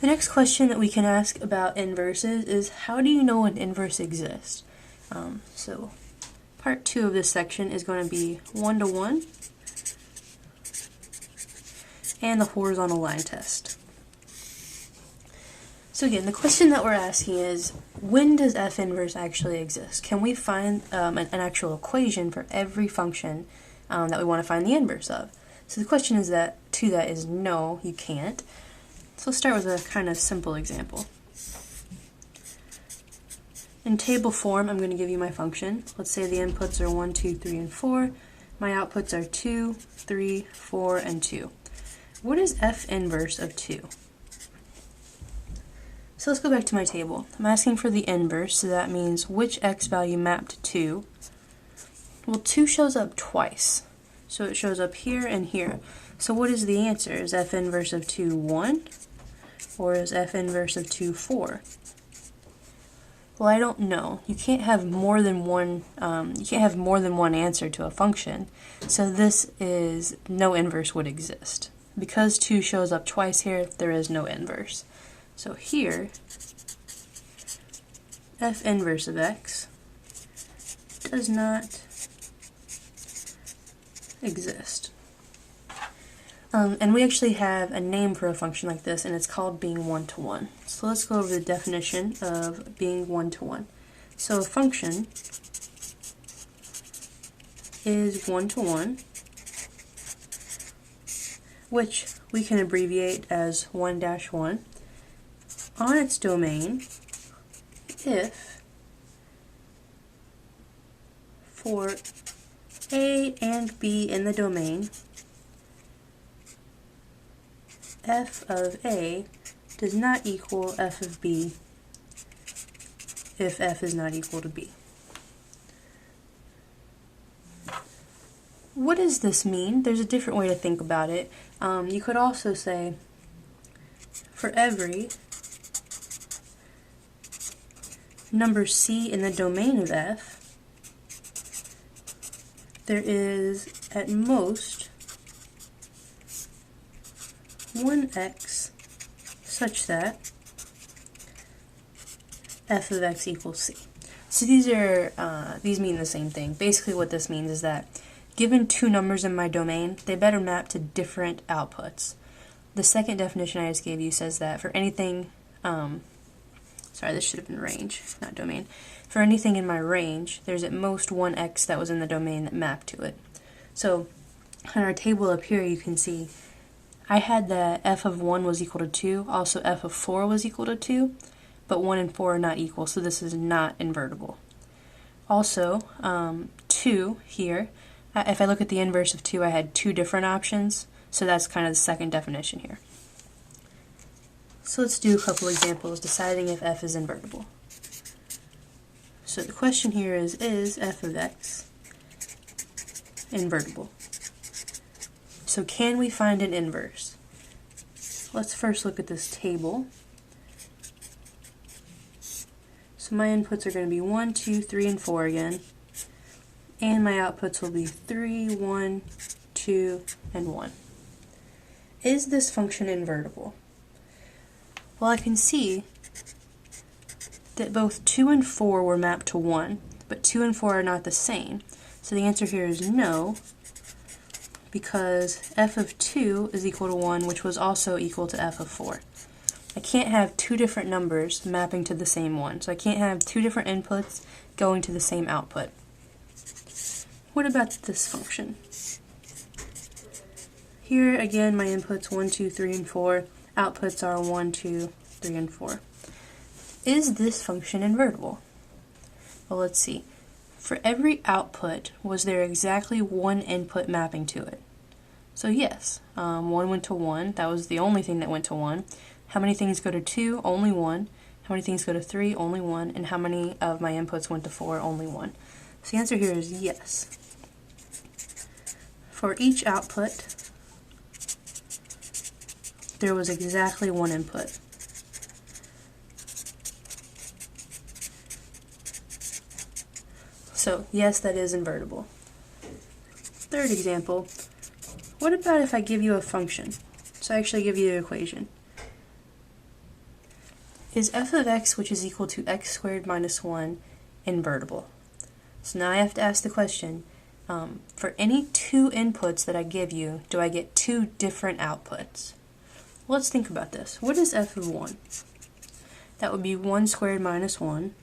The next question that we can ask about inverses is, how do you know an inverse exists? So part 2 of this section is going to be 1-to-1 and the horizontal line test. So again, the question that we're asking is, when does f inverse actually exist? Can we find an actual equation for every function that we want to find the inverse of? So the question is that is no, you can't. So let's start with a kind of simple example. In table form, I'm going to give you my function. Let's say the inputs are 1, 2, 3, and 4. My outputs are 2, 3, 4, and 2. What is f inverse of 2? So let's go back to my table. I'm asking for the inverse, so that means which x value mapped to 2. Well, 2 shows up twice. So it shows up here and here. So what is the answer? Is f inverse of 2 1? Or is f inverse of 2 4? Well, I don't know. You can't have more than one. You can't have more than one answer to a function. So this is no inverse would exist. Because 2 shows up twice here, there is no inverse. So here, f inverse of x does not exist. And we actually have a name for a function like this, and it's called being 1-to-1. So let's go over the definition of being 1-to-1. So a function is 1-to-1, which we can abbreviate as 1-1, on its domain if for a and b in the domain, f of a does not equal f of b if f is not equal to b. What does this mean? There's a different way to think about it. You could also say, for every number c in the domain of f, there is at most one x such that f of x equals c. So these mean the same thing. Basically what this means is that given 2 numbers in my domain, they better map to different outputs. The second definition I just gave you says that for anything, sorry, this should have been range, not domain. For anything in my range, there's at most one x that was in the domain that mapped to it. So on our table up here, you can see I had that f of 1 was equal to 2, also f of 4 was equal to 2, but 1 and 4 are not equal, so this is not invertible. Also, 2 here, if I look at the inverse of 2, I had 2 different options, so that's kind of the second definition here. So let's do a couple examples deciding if f is invertible. So the question here is f of x invertible? So can we find an inverse? Let's first look at this table. So my inputs are going to be 1, 2, 3, and 4 again. And my outputs will be 3, 1, 2, and 1. Is this function invertible? Well, I can see that both 2 and 4 were mapped to 1, but 2 and 4 are not the same. So the answer here is no, because f of 2 is equal to 1, which was also equal to f of 4. I can't have 2 different numbers mapping to the same one, so I can't have 2 different inputs going to the same output. What about this function? Here again, my inputs 1, 2, 3, and 4. Outputs are 1, 2, 3, and 4. Is this function invertible? Well, let's see. For every output, was there exactly one input mapping to it? So yes, 1 went to 1. That was the only thing that went to 1. How many things go to 2? Only 1. How many things go to 3? Only 1. And how many of my inputs went to 4? Only 1. So the answer here is yes. For each output, there was exactly one input. So yes, that is invertible. Third example, what about if I give you a function? So I actually give you an equation. Is f of x, which is equal to x squared minus 1, invertible? So now I have to ask the question, for any two inputs that I give you, do I get two different outputs? Let's think about this. What is f of 1? That would be 1 squared minus 1,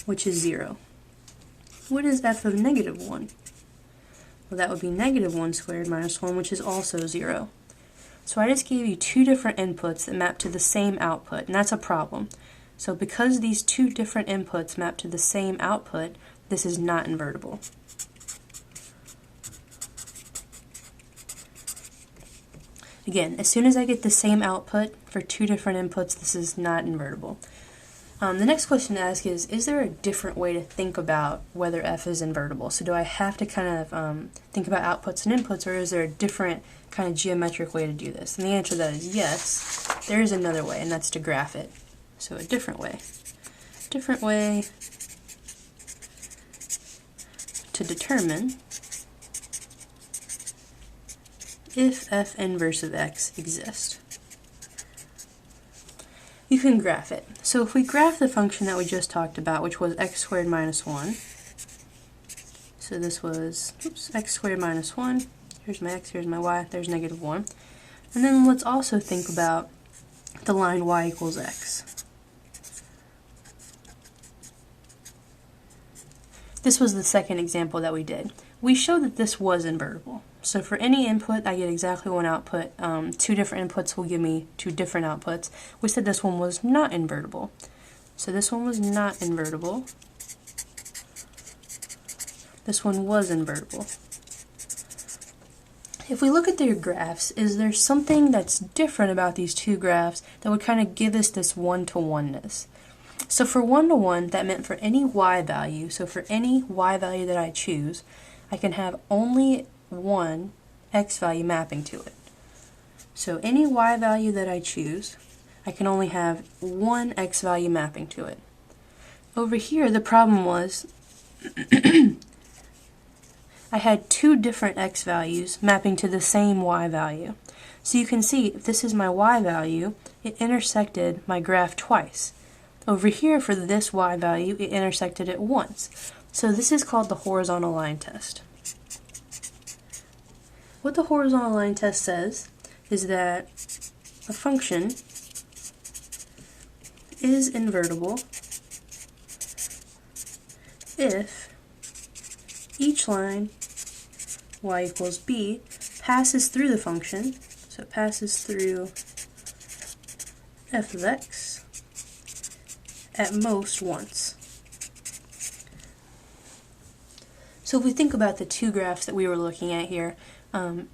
which is 0. What is f of negative 1? Well, that would be negative 1 squared minus 1, which is also 0. So I just gave you two different inputs that map to the same output, and that's a problem. So because these two different inputs map to the same output, this is not invertible. Again, as soon as I get the same output for two different inputs, this is not invertible. The next question to ask is there a different way to think about whether f is invertible? So do I have to kind of think about outputs and inputs, or is there a different kind of geometric way to do this? And the answer to that is yes, there is another way, and that's to graph it. So a different way to determine if f inverse of x exists. You can graph it. So if we graph the function that we just talked about, which was x squared minus 1, so this was x squared minus 1, here's my x, here's my y, there's negative 1. And then let's also think about the line y equals x. This was the second example that we did. We showed that this was invertible. So for any input, I get exactly one output. Two different inputs will give me two different outputs. We said this one was not invertible. So this one was not invertible. This one was invertible. If we look at their graphs, is there something that's different about these two graphs that would kind of give us this one-to-oneness? So for one-to-one, that meant for any y value, so for any y value that I choose, I can have only one x value mapping to it. So any y value that I choose, I can only have one x value mapping to it. Over here, the problem was I had two different x values mapping to the same y value. So you can see, if this is my y value, it intersected my graph twice. Over here, for this y value, it intersected it once. So this is called the horizontal line test. What the horizontal line test says is that a function is invertible if each line y equals b passes through the function, so it passes through f of x at most once. So if we think about the two graphs that we were looking at here,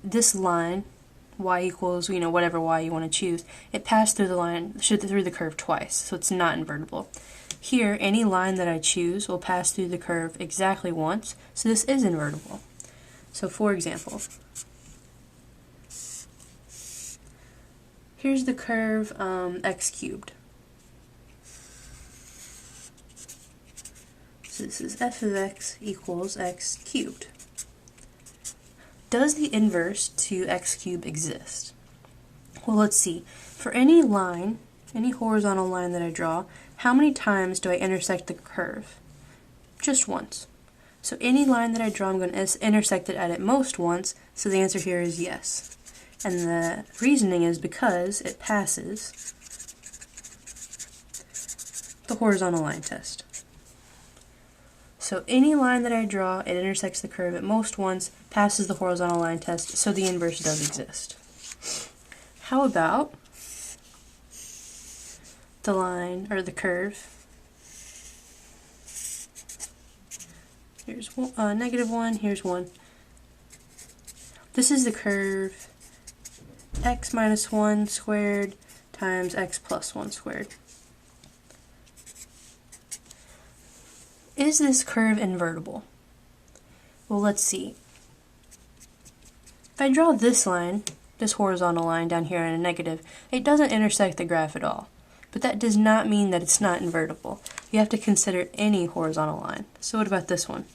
this line, y equals, whatever y you want to choose, it passed through the line, through the curve twice, so it's not invertible. Here, any line that I choose will pass through the curve exactly once, so this is invertible. So for example, here's the curve x cubed. So this is f of x equals x cubed. Does the inverse to x cubed exist? Well, let's see. For any line, any horizontal line that I draw, how many times do I intersect the curve? Just once. So any line that I draw, I'm going to intersect it at most once, so the answer here is yes. And the reasoning is because it passes the horizontal line test. So any line that I draw, it intersects the curve at most once, passes the horizontal line test, so the inverse does exist. How about the line, or the curve? Here's negative 1, here's 1. This is the curve x minus 1 squared times x plus 1 squared. Is this curve invertible? Well, let's see. If I draw this line, this horizontal line down here in a negative, it doesn't intersect the graph at all. But that does not mean that it's not invertible. You have to consider any horizontal line. So what about this one?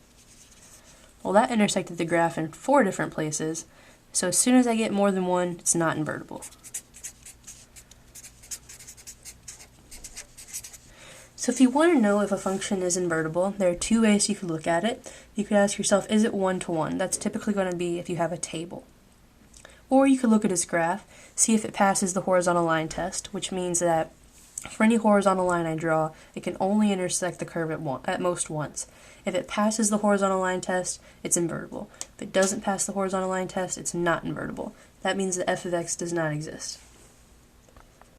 Well, that intersected the graph in 4 different places, so as soon as I get more than one, it's not invertible. So if you want to know if a function is invertible, there are two ways you could look at it. You could ask yourself, is it one-to-one? That's typically going to be if you have a table. Or you could look at its graph, see if it passes the horizontal line test, which means that for any horizontal line I draw, it can only intersect the curve at most once. If it passes the horizontal line test, it's invertible. If it doesn't pass the horizontal line test, it's not invertible. That means that f of x does not exist.